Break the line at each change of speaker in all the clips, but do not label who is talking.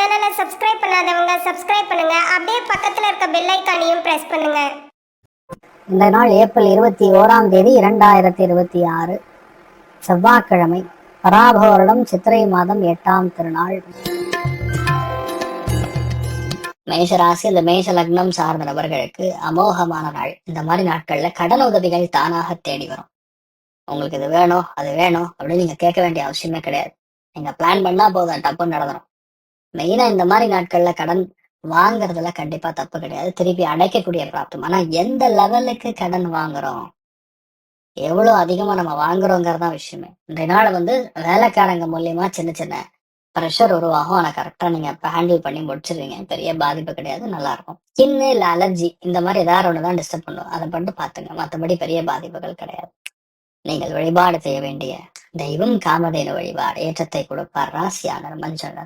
சேனலை சப்ஸ்கிரைப் பண்ணாதவங்க சப்ஸ்கிரைப் பண்ணுங்க. அப்படியே பக்கத்துல இருக்க பெல் ஐகானையும் பிரஸ் பண்ணுங்க.
இந்த நாள் ஏப்ரல் 21ஆம் தேதி 2026 செவ்வாய்க்கிழமை. பராப வருடம் சித்திரை மாதம் 8ஆம் திருநாள். மேஷராசி அந்த மேஷ லக்னம் சார்ந்த நபர்களுக்கு அமோகமான நாள். இந்த மாதிரி நாட்கள்ல கடன் உதவிகள் தானாக தேடி வரும். உங்களுக்கு இது வேணும் அது வேணும் அப்படின்னு நீங்க கேட்க வேண்டிய அவசியமே கிடையாது. நீங்க பிளான் பண்ணா போதும், டப்புன்னு நடந்துடும். மெயினா இந்த மாதிரி நாட்கள்ல கடன் வாங்குறதுல கண்டிப்பா தப்பு கிடையாது, திருப்பி அடைக்கக்கூடிய பிராப்தம். ஆனா எந்த லெவலுக்கு கடன் வாங்குறோம், எவ்வளவு அதிகமா நம்ம வாங்குறோங்கிறதான் விஷயமே. இன்றைய நாள் வேலைக்காரங்க மூலியமா சின்ன சின்ன ப்ரெஷர் உருவாகும். ஆனா கரெக்டா நீங்க ஹேண்டில் பண்ணி முடிச்சிருவீங்க, பெரிய பாதிப்பு கிடையாது, நல்லா இருக்கும். ஸ்கின் இல்ல அலர்ஜி இந்த மாதிரி ஏதாவது ஒண்ணுதான் டிஸ்டர்ப் பண்ணும், அதை பண்ணிட்டு பாத்துங்க, மற்றபடி பெரிய பாதிப்புகள் கிடையாது. நீங்கள் வழிபாடு செய்ய வேண்டிய தெய்வம் காமதேனு வழிபாடு. ஏற்றத்தை கொடுப்பார். ராசியானர் மஞ்சள்.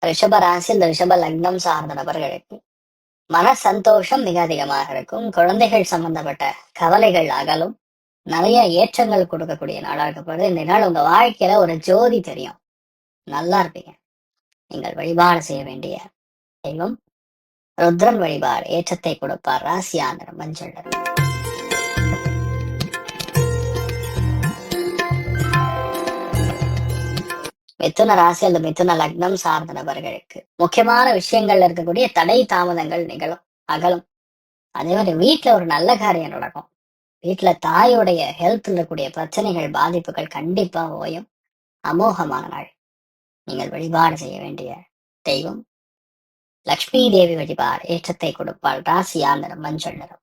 ரிஷப ராசி இந்த ரிஷப லக்னம் சார்ந்த நபர்களுக்கு மன சந்தோஷம் மிக அதிகமாக இருக்கும். குழந்தைகள் சம்பந்தப்பட்ட கவலைகள் அகலும். நிறைய ஏற்றங்கள் கொடுக்கக்கூடிய நாளா இருக்கப்படுது. இந்த நாள் உங்க வாழ்க்கையில ஒரு ஜோதி தெரியும், நல்லா இருப்பீங்க. நீங்கள் வழிபாடு செய்ய வேண்டிய தெய்வம் ருத்ரன் வழிபாடு. ஏற்றத்தை கொடுப்பார். ராசியானர் மஞ்சள். மிதுன ராசி அந்த மிதுன லக்னம் சார்ந்த நபர்களுக்கு முக்கியமான விஷயங்கள்ல இருக்கக்கூடிய தடை தாமதங்கள் நிகழும், அகலும். அதே மாதிரி வீட்டுல ஒரு நல்ல காரியம் நடக்கும். வீட்டுல தாயோடைய ஹெல்த்ல இருக்கக்கூடிய பிரச்சனைகள் பாதிப்புகள் கண்டிப்பா ஓயும். அமோகமான நாள். நீங்கள் வழிபாடு செய்ய வேண்டிய தெய்வம் லக்ஷ்மி தேவி வழிபாடு. ஏற்றத்தை கொடுப்பாள். ராசியா நிறம் மஞ்சள் நிறம்.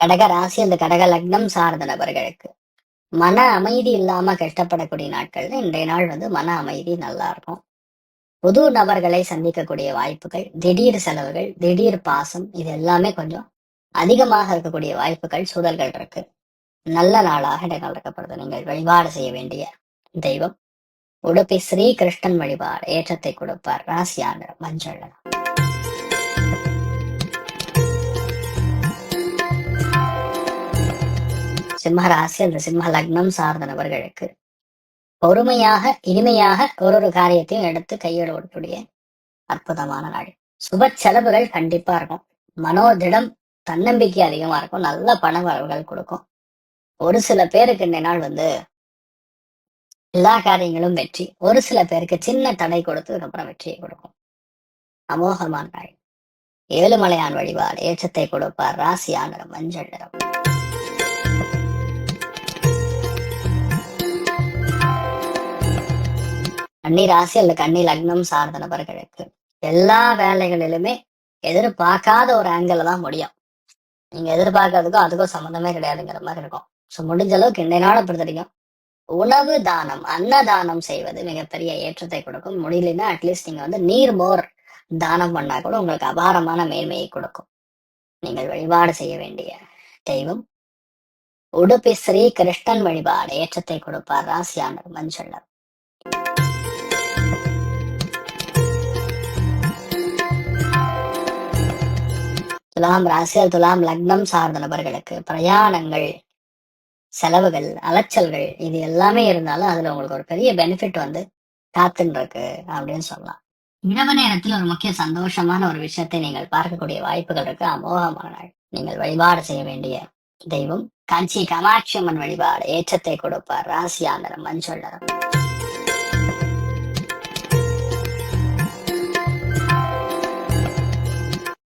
கடக ராசி அந்த கடக லக்னம் சார்ந்த நபர்களுக்கு மன அமைதி இல்லாம கஷ்டப்படக்கூடிய நாட்கள்ல இன்றைய நாள் மன அமைதி நல்லா இருக்கும். புது நபர்களை சந்திக்கக்கூடிய வாய்ப்புகள், திடீர் செலவுகள், திடீர் பாசம், இது எல்லாமே கொஞ்சம் அதிகமாக இருக்கக்கூடிய வாய்ப்புகள், சூழல்கள் இருக்கு. நல்ல நாளாக நடக்கப்படுது. நீங்கள் வழிபாடு செய்ய வேண்டிய தெய்வம் உடுப்பி ஸ்ரீ கிருஷ்ணன் வழிபாடு. ஏற்றத்தை கொடுப்பார். ராசியான மஞ்சள். சிம்ம ராசி அந்த சிம்ம லக்னம் சார்ந்த நபர்களுக்கு பொறுமையாக இனிமையாக ஒரு காரியத்தையும் எடுத்து கையிடக்கூடிய அற்புதமான நாள். சுப செலவுகள் கண்டிப்பா இருக்கும். மனோதிடம் தன்னம்பிக்கை அதிகமா இருக்கும். நல்ல பண வரவுகள் கொடுக்கும். ஒரு சில பேருக்கு இந்த நாள் எல்லா காரியங்களும் வெற்றி. ஒரு சில பேருக்கு சின்ன தடை கொடுத்ததுக்கு அப்புறம் வெற்றியை கொடுக்கும். அமோகமான நாள். ஏழுமலையான் வழிபாடு. ஏற்றத்தை கொடுப்பார். ராசியா நிறம் மஞ்சள் நிறம். கன்னி ராசி அல்ல கன்னி லக்னம் சார்ந்த நபர்களுக்கு எல்லா வேலைகளிலுமே எதிர்பார்க்காத ஒரு ஆங்கிள் தான் முடியும். நீங்க எதிர்பார்க்கறதுக்கும் அதுக்கும் சம்மந்தமே கிடையாதுங்கிற மாதிரி இருக்கும். ஸோ முடிஞ்ச அளவுக்கு இந்த நாளை பொறுத்த வரைக்கும் உணவு தானம், அன்னதானம் செய்வது மிகப்பெரிய ஏற்றத்தை கொடுக்கும். முடியலன்னா அட்லீஸ்ட் நீங்க நீர் மோர் தானம் பண்ணா கூட உங்களுக்கு அபாரமான மேன்மையை கொடுக்கும். நீங்கள் வழிபாடு செய்ய வேண்டிய தெய்வம் உடுப்பி ஸ்ரீ கிருஷ்ணன் வழிபாடு. ஏற்றத்தை கொடுப்பார். ராசியானர் மஞ்சள். துலாம் ராசியால் துலாம் லக்னம் சார்ந்த நபர்களுக்கு பிரயாணங்கள், செலவுகள், அலைச்சல்கள் இது எல்லாமே இருந்தாலும் அதுல உங்களுக்கு ஒரு பெரிய பெனிஃபிட் காத்துன்னு இருக்கு அப்படின்னு சொல்லலாம். இரவு நேரத்தில் ஒரு முக்கிய சந்தோஷமான ஒரு விஷயத்தை நீங்கள் பார்க்கக்கூடிய வாய்ப்புகள் இருக்கு. அமோகமான நாள். நீங்கள் வழிபாடு செய்ய வேண்டிய தெய்வம் காஞ்சி காமாட்சி அம்மன் வழிபாடு. ஏற்றத்தை கொடுப்பார். ராசியா நிறம் மஞ்சள் நிறம்.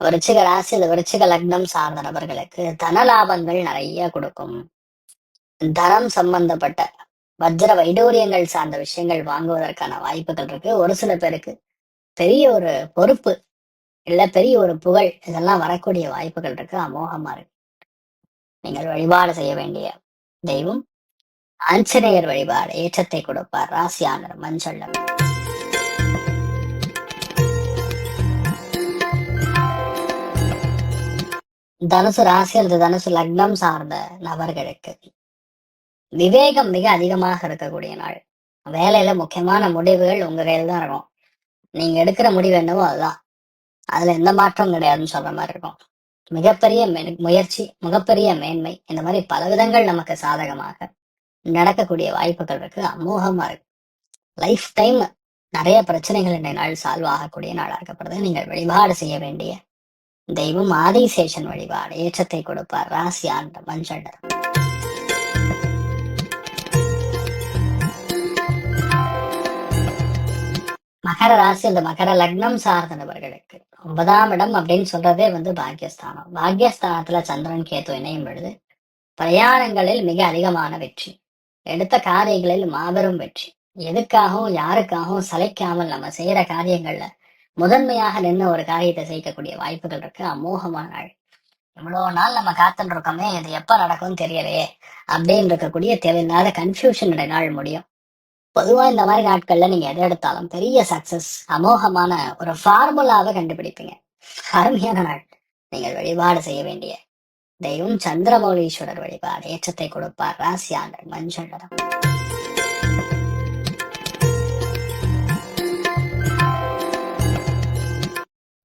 விருச்சிக ராசி விருச்சிக லக்னம் சார்ந்த நபர்களுக்கு தன லாபங்கள் நிறைய கொடுக்கும். தனம் சம்பந்தப்பட்ட வஜ்ர வைடூரியங்கள் சார்ந்த விஷயங்கள் வாங்குவதற்கான வாய்ப்புகள் இருக்கு. ஒரு சில பேருக்கு பெரிய ஒரு பொறுப்பு இல்ல பெரிய ஒரு புகழ் இதெல்லாம் வரக்கூடிய வாய்ப்புகள் இருக்கு. அமோகமா இருக்கு. நீங்கள் வழிபாடு செய்ய வேண்டிய தெய்வம் ஆஞ்சநேயர் வழிபாடு. ஏற்றத்தை கொடுப்பார். ராசியானர் மஞ்சள். தனுசு ராசி அல்லது தனுசு லக்னம் சார்ந்த நபர்களுக்கு விவேகம் மிக அதிகமாக இருக்கக்கூடிய நாள். வேலையில முக்கியமான முடிவுகள் உங்க கையில் தான் இருக்கும். நீங்க எடுக்கிற முடிவு என்னவோ அதுதான். அதுல எந்த மாற்றம் கிடையாதுன்னு சொல்ற மாதிரி இருக்கும். மிகப்பெரிய முயற்சி, மிகப்பெரிய மேன்மை, இந்த மாதிரி பல விதங்கள் நமக்கு சாதகமாக நடக்கக்கூடிய வாய்ப்புகள் இருக்கு. அமோகமா இருக்கு. லைஃப் டைம் நிறைய பிரச்சனைகள் இந்த நாள் சால்வ் ஆகக்கூடிய நாளா இருக்கப்படுது. நீங்கள் வழிபாடு செய்ய வேண்டிய தெய்வம் ஆதிசேஷன் வழிபாடு. ஏற்றத்தை கொடுப்பார். ராசி ஆண்ட மஞ்சள் நிறம். மகர ராசி அந்த மகர லக்னம் சார்ந்த நபர்களுக்கு 9ஆம் இடம் அப்படின்னு சொல்றதே பாக்கியஸ்தானம். பாக்கியஸ்தானத்துல சந்திரன் கேத்து இணையும் பொழுது பிரயாணங்களில் மிக அதிகமான வெற்றி, எடுத்த காரியங்களில் மாபெரும் வெற்றி, எதுக்காகவும் யாருக்காகவும் சளைக்காமல் நம்ம செய்யற காரியங்கள்ல முதன்மையாக நின்று ஒரு காரியத்தை செய்யக்கூடிய வாய்ப்புகள் இருக்கு. அமோகமான நாள். இவ்வளவு நாள் நம்ம காத்துட்டு இருக்கோமே, இது எப்ப நடக்கும்னு தெரியலையே அப்படின்னு இருக்கக்கூடிய தேவையில்லாத கன்ஃபியூஷன் நாள் முடியும். பொதுவா இந்த மாதிரி நாட்கள்ல நீங்க எதை எடுத்தாலும் பெரிய சக்சஸ், அமோகமான ஒரு ஃபார்முலாவை கண்டுபிடிப்பீங்க. அருமையான நாள். நீங்கள் வழிபாடு செய்ய வேண்டிய தெய்வம் சந்திரமௌலீஸ்வரர் வழிபாடு. ஏற்றத்தை கொடுப்பார். ராசி ஆண்டர் மஞ்சள் நிறம்.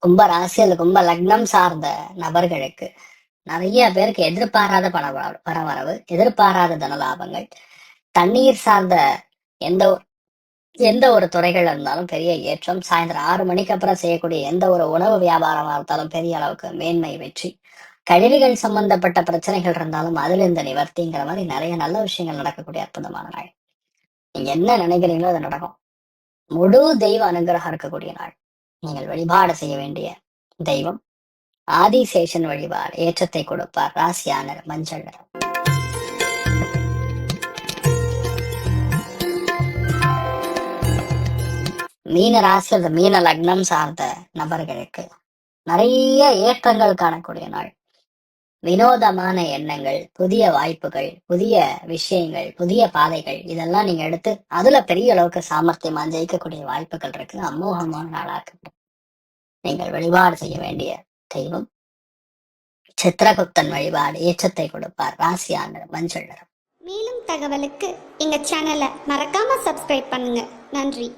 கும்ப ராசி அல்லது கும்ப லக்னம் சார்ந்த நபர்களுக்கு நிறைய பேருக்கு எதிர்பாராத பணவரவு, எதிர்பாராத தனலாபங்கள், தண்ணீர் சார்ந்த எந்த எந்த ஒரு துறைகள் இருந்தாலும் பெரிய ஏற்றம். சாயந்தரம் 6 மணிக்கு அப்புறம் செய்யக்கூடிய எந்த ஒரு உணவு வியாபாரமா இருந்தாலும் பெரிய அளவுக்கு மேன்மை, வெற்றி. கழிவுகள் சம்பந்தப்பட்ட பிரச்சனைகள் இருந்தாலும் அதுல இந்த நிவர்த்திங்கிற மாதிரி நிறைய நல்ல விஷயங்கள் நடக்கக்கூடிய அற்புதமான நாள். நீங்க என்ன நினைக்கிறீங்களோ அது நடக்கும். முழு தெய்வ அனுகிரகம் இருக்கக்கூடிய நாள். நீங்கள் வழிபாடு செய்ய வேண்டிய தெய்வம் ஆதிசேஷன் வழிபாடு. ஏற்றத்தை கொடுப்பார். ராசியானர் மஞ்சள் நிறம். மீன ராசி அந்த மீன லக்னம் சார்ந்த நபர்களுக்கு நிறைய ஏற்றங்கள் காணக்கூடிய நாள். வினோதமான எண்ணங்கள், புதிய வாய்ப்புகள், புதிய விஷயங்கள், புதிய பாதைகள், இதெல்லாம் நீங்க எடுத்து அதுல பெரிய அளவுக்கு சாமர்த்தியமா ஜெயிக்கக்கூடிய வாய்ப்புகள் இருக்கு. அமோகமான நாளா இருக்கு. நீங்கள் வழிபாடு செய்ய வேண்டிய தெய்வம் சித்திரகுப்தன் வழிபாடு. ஏற்றத்தை கொடுப்பார். ராசி ஆண்டர் மஞ்சள் நிறம்.
மேலும் தகவலுக்கு எங்க சேனலை மறக்காம சப்ஸ்கிரைப் பண்ணுங்க. நன்றி.